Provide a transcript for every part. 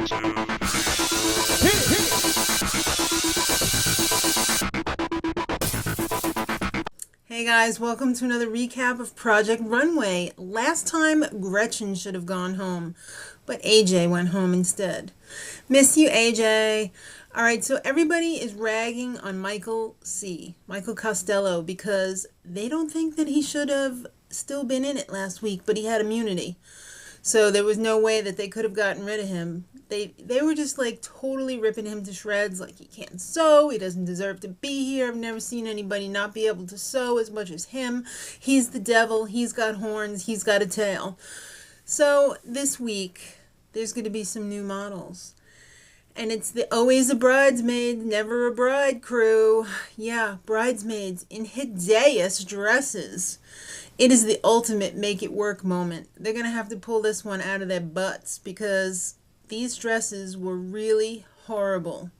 Hey guys, welcome to another recap of Project Runway. Last time, Gretchen should have gone home, but AJ went home instead. Miss you, AJ. Alright, so everybody is ragging on Michael Costello, because they don't think that he should have still been in it last week, but he had immunity. So there was no way that they could have gotten rid of him. They were just like totally ripping him to shreds, like he can't sew, he doesn't deserve to be here. I've never seen anybody not be able to sew as much as him. He's the devil, he's got horns, he's got a tail. So this week, there's going to be some new models. And it's the always a bridesmaid, never a bride crew. Yeah, bridesmaids in hideous dresses. It is the ultimate make it work moment. They're going to have to pull this one out of their butts because these dresses were really horrible.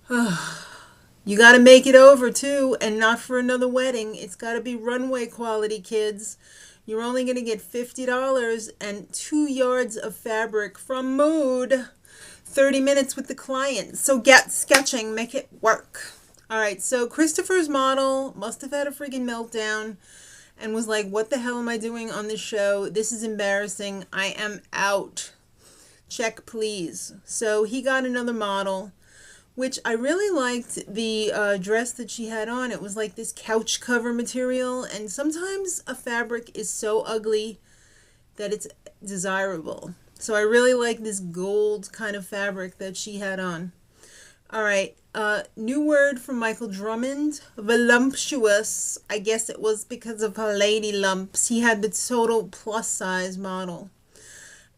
You got to make it over too, and not for another wedding. It's got to be runway quality, kids. You're only going to get $50 and 2 yards of fabric from Mood. 30 minutes with the client. So get sketching, make it work. All right, so Christopher's model must have had a freaking meltdown and was like, what the hell am I doing on this show? This is embarrassing. I am out. Check, please. So he got another model, which I really liked the dress that she had on. It was like this couch cover material, and sometimes a fabric is so ugly that it's desirable. So I really like this gold kind of fabric that she had on. All right, new word from Michael Drummond, voluptuous. I guess it was because of her lady lumps. He had the total plus size model.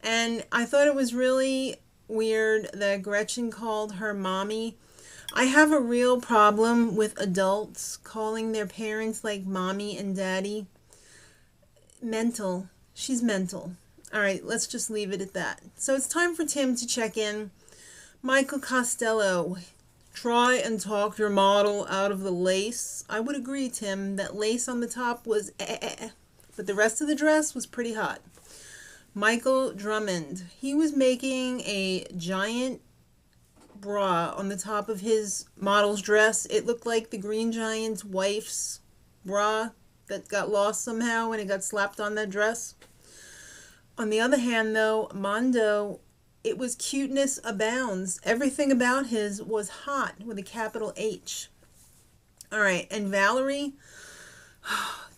And I thought it was really weird that Gretchen called her mommy. I have a real problem with adults calling their parents like mommy and daddy. Mental. She's mental. All right, let's just leave it at that. So it's time for Tim to check in. Michael Costello, try and talk your model out of the lace. I would agree, Tim, that lace on the top was but the rest of the dress was pretty hot. Michael Drummond, he was making a giant bra on the top of his model's dress. It looked like the Green Giant's wife's bra that got lost somehow when it got slapped on that dress. On the other hand, though, Mondo, it was cuteness abounds. Everything about his was hot with a capital H. All right, and Valerie,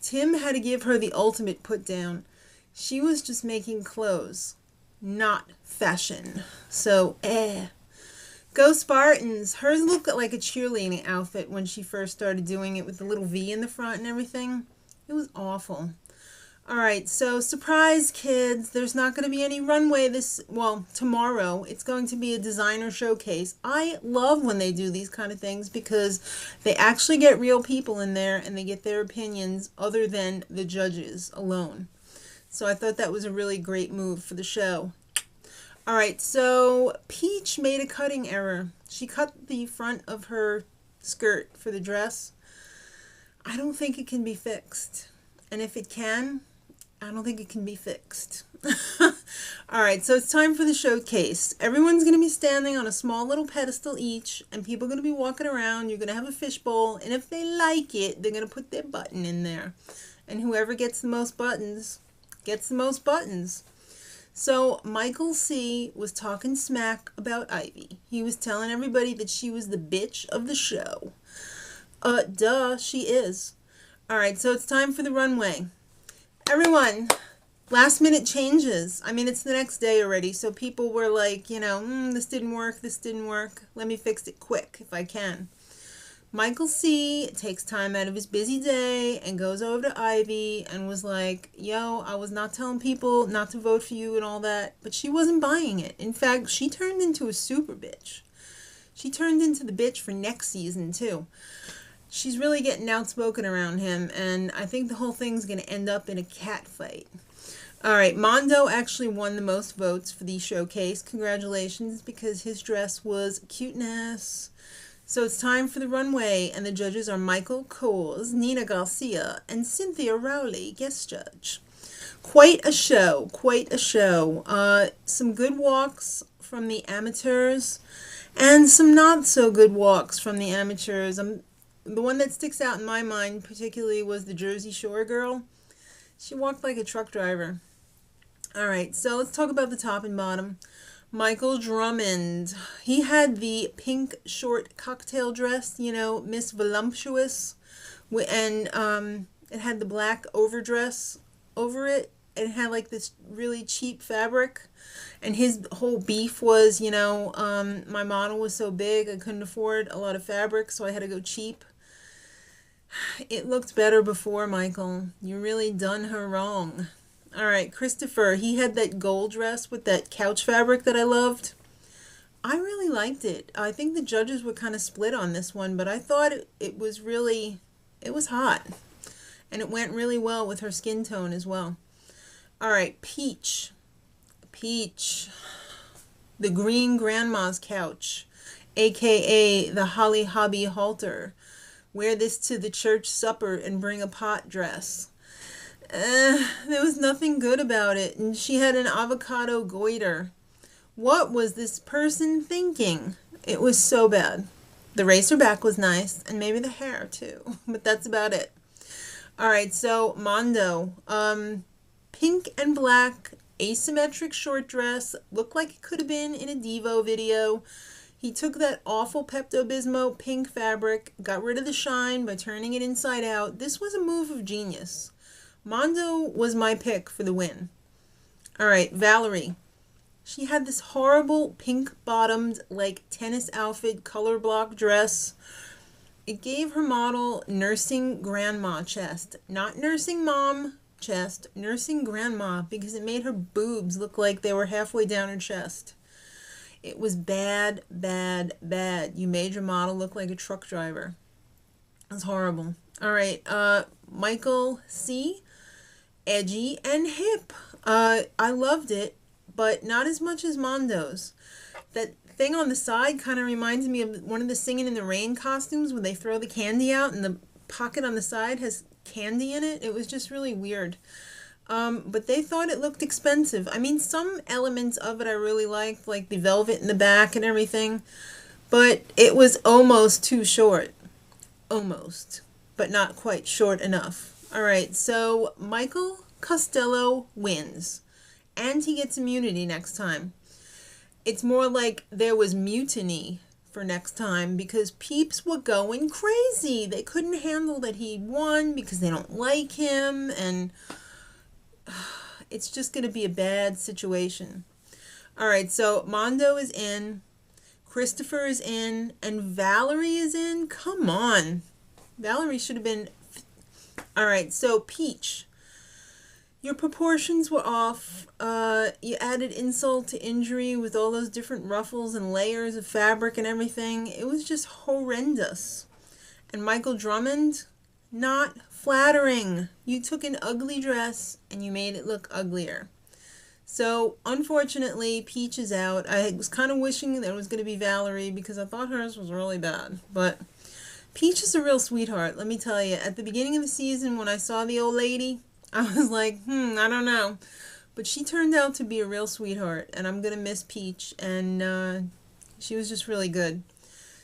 Tim had to give her the ultimate put down. She was just making clothes, not fashion. So, Go Spartans. Hers looked like a cheerleading outfit when she first started doing it with the little V in the front and everything. It was awful. All right, so surprise, kids. There's not going to be any runway tomorrow. It's going to be a designer showcase. I love when they do these kind of things because they actually get real people in there and they get their opinions other than the judges alone. So I thought that was a really great move for the show. All right, so Peach made a cutting error. She cut the front of her skirt for the dress. I don't think it can be fixed. And if it can, I don't think it can be fixed. All right, so it's time for the showcase. Everyone's going to be standing on a small little pedestal each, and people are going to be walking around. You're going to have a fishbowl, and if they like it, they're going to put their button in there. And whoever gets the most buttons gets the most buttons. So Michael C. was talking smack about Ivy. He was telling everybody that she was the bitch of the show. Duh, she is. All right, so it's time for the runway. Everyone, last minute changes. I mean, it's the next day already, so people were like, this didn't work, this didn't work. Let me fix it quick if I can. Michael C. takes time out of his busy day and goes over to Ivy and was like, yo, I was not telling people not to vote for you and all that, but she wasn't buying it. In fact, she turned into a super bitch. She turned into the bitch for next season, too. She's really getting outspoken around him, and I think the whole thing's going to end up in a cat fight. All right, Mondo actually won the most votes for the showcase. Congratulations, because his dress was cuteness. So it's time for the runway, and the judges are Michael Kors, Nina Garcia, and Cynthia Rowley, guest judge. Quite a show, quite a show. Some good walks from the amateurs and some not so good walks from the amateurs. The one that sticks out in my mind particularly was the Jersey Shore girl. She walked like a truck driver. All right, so let's talk about the top and bottom. Michael Drummond. He had the pink short cocktail dress, Miss Voluptuous, and it had the black overdress over it. It had like this really cheap fabric, and his whole beef was, my model was so big I couldn't afford a lot of fabric, so I had to go cheap. It looked better before, Michael. You really done her wrong. All right, Christopher, he had that gold dress with that couch fabric that I loved. I really liked it. I think the judges were kind of split on this one, but I thought it was hot. And it went really well with her skin tone as well. All right, Peach. Peach. The green grandma's couch, aka the Holly Hobby halter. Wear this to the church supper and bring a pot dress. There was nothing good about it, and she had an avocado goiter. What was this person thinking? It was so bad. The racer back was nice, and maybe the hair too, but that's about it. All right, so Mondo, pink and black asymmetric short dress, looked like it could have been in a Devo video. He took that awful Pepto-Bismol pink fabric, got rid of the shine by turning it inside out. This was a move of genius. Mondo was my pick for the win. All right, Valerie. She had this horrible pink-bottomed, like tennis outfit, color block dress. It gave her model nursing grandma chest. Not nursing mom chest, nursing grandma, because it made her boobs look like they were halfway down her chest. It was bad, bad, bad. You made your model look like a truck driver. It was horrible. All right, Michael C. Edgy and hip. I loved it, but not as much as Mondo's. That thing on the side kind of reminds me of one of the Singing in the Rain costumes when they throw the candy out and the pocket on the side has candy in it. It was just really weird. But they thought it looked expensive. I mean, some elements of it I really liked, like the velvet in the back and everything, but it was almost too short. Almost, but not quite short enough. All right, so Michael Costello wins, and he gets immunity next time. It's more like there was mutiny for next time because peeps were going crazy. They couldn't handle that he won because they don't like him, and it's just going to be a bad situation. All right, so Mondo is in, Christopher is in, and Valerie is in. Come on. Valerie should have been... All right, so Peach, your proportions were off. You added insult to injury with all those different ruffles and layers of fabric and everything. It was just horrendous. And Michael Drummond, not flattering. You took an ugly dress and you made it look uglier. So, unfortunately, Peach is out. I was kind of wishing there was going to be Valerie because I thought hers was really bad. But Peach is a real sweetheart, let me tell you. At the beginning of the season, when I saw the old lady, I was like, I don't know. But she turned out to be a real sweetheart, and I'm going to miss Peach. And she was just really good.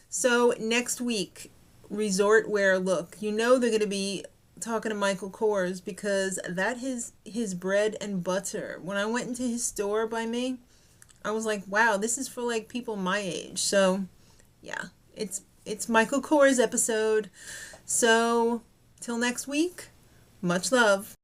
So, next week, resort wear look. You know they're going to be talking to Michael Kors because that is his bread and butter. When I went into his store by me, I was like, wow, this is for like people my age. So, yeah, it's Michael Kors episode. So, till next week, much love.